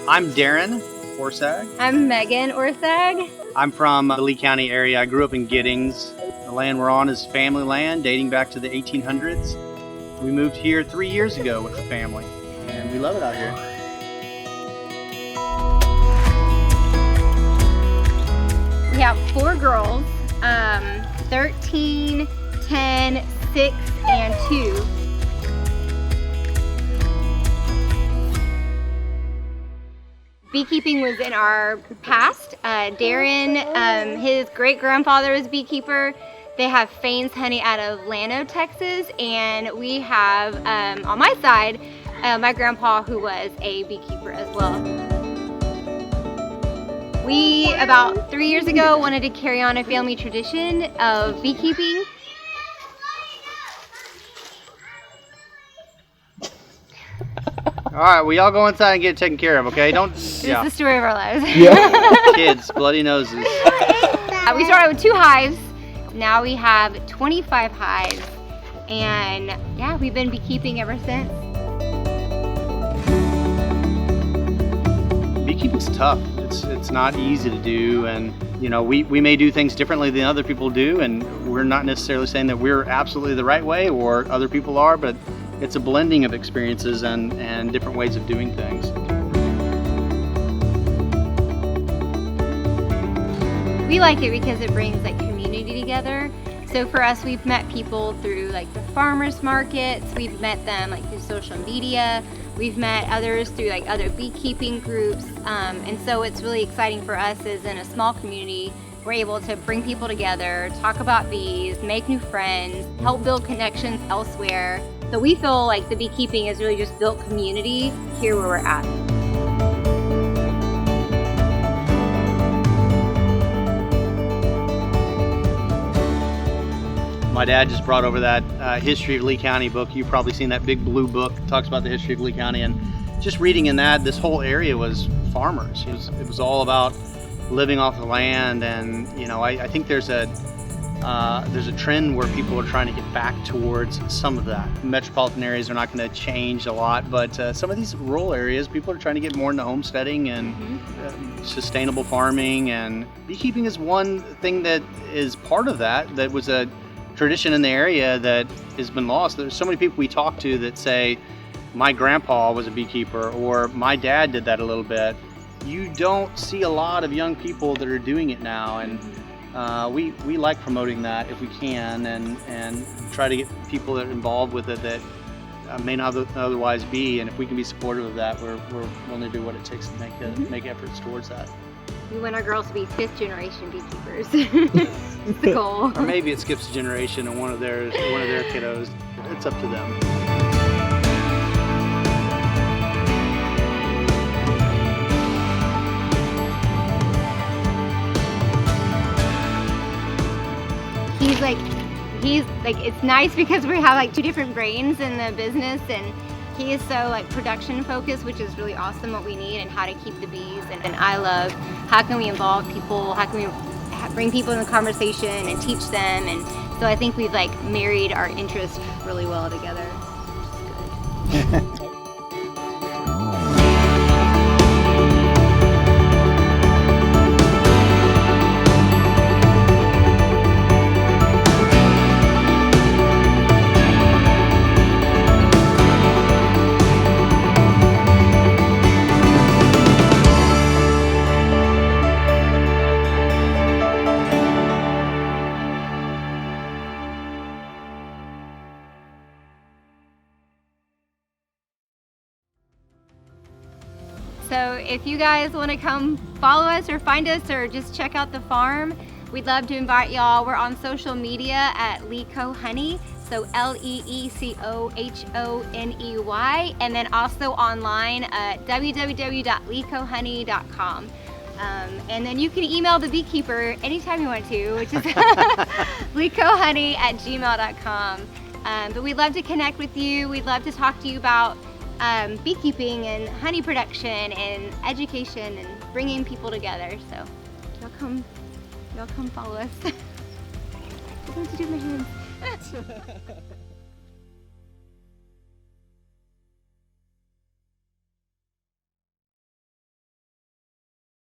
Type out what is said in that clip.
I'm Darren Orsag. I'm Megan Orsag. I'm from the Lee County area. I grew up in Giddings. The land we're on is family land dating back to the 1800s. We moved here 3 years ago with the family, and we love it out here. We have 4 girls, 13, 10, 6, and 2. Beekeeping was in our past. Darren, his great-grandfather was a beekeeper. They have Fane's honey out of Llano, Texas, and we have, on my side, my grandpa who was a beekeeper as well. We, about 3 years ago, wanted to carry on a family tradition of beekeeping. All right, we all go inside and get it taken care of, okay? Don't. This is the story of our lives. Kids, bloody noses. We started with 2 hives. Now we have 25 hives. And yeah, we've been beekeeping ever since. Beekeeping's tough. It's not easy to do, and you know, we may do things differently than other people do, and we're not necessarily saying that we're absolutely the right way or other people are, but it's a blending of experiences and different ways of doing things. We like it because it brings like community together. So for us, we've met people through like the farmers markets, we've met them like through social media, we've met others through like other beekeeping groups, and so it's really exciting for us as in a small community, we're able to bring people together, talk about bees, make new friends, help build connections elsewhere. So we feel like the beekeeping has really just built community here where we're at. My dad just brought over that History of Lee County book. You've probably seen that big blue book that talks about the history of Lee County, and just reading in that, this whole area was farmers. It was all about living off the land, and you know, I think there's a trend where people are trying to get back towards some of that. Metropolitan areas are not going to change a lot, but some of these rural areas, people are trying to get more into homesteading and sustainable farming, and beekeeping is one thing that is part of that. That was a tradition in the area that has been lost. There's so many people we talk to that say, my grandpa was a beekeeper, or my dad did that a little bit. You don't see a lot of young people that are doing it now, and we like promoting that if we can, and try to get people that are involved with it that may not otherwise be, and if we can be supportive of that, we're willing to do what it takes to make efforts towards that. We want our girls to be 5th generation beekeepers. It's the goal. Or maybe it skips a generation and one of their kiddos. It's up to them. He's like it's nice because we have like 2 different brains in the business, and he is so like production focused, which is really awesome, what we need and how to keep the bees. And I love how can we involve people, how can we bring people in the conversation and teach them, and so I think we've like married our interests really well together, which is good. So if you guys want to come follow us or find us or just check out the farm, we'd love to invite y'all. We're on social media at Leeco Honey, so Leecohoney, and then also online at www.leecohoney.com. And then you can email the beekeeper anytime you want to, which is leecohoney@gmail.com. But we'd love to connect with you. We'd love to talk to you about beekeeping and honey production and education and bringing people together. So y'all come follow us. I don't know what to do with my hands.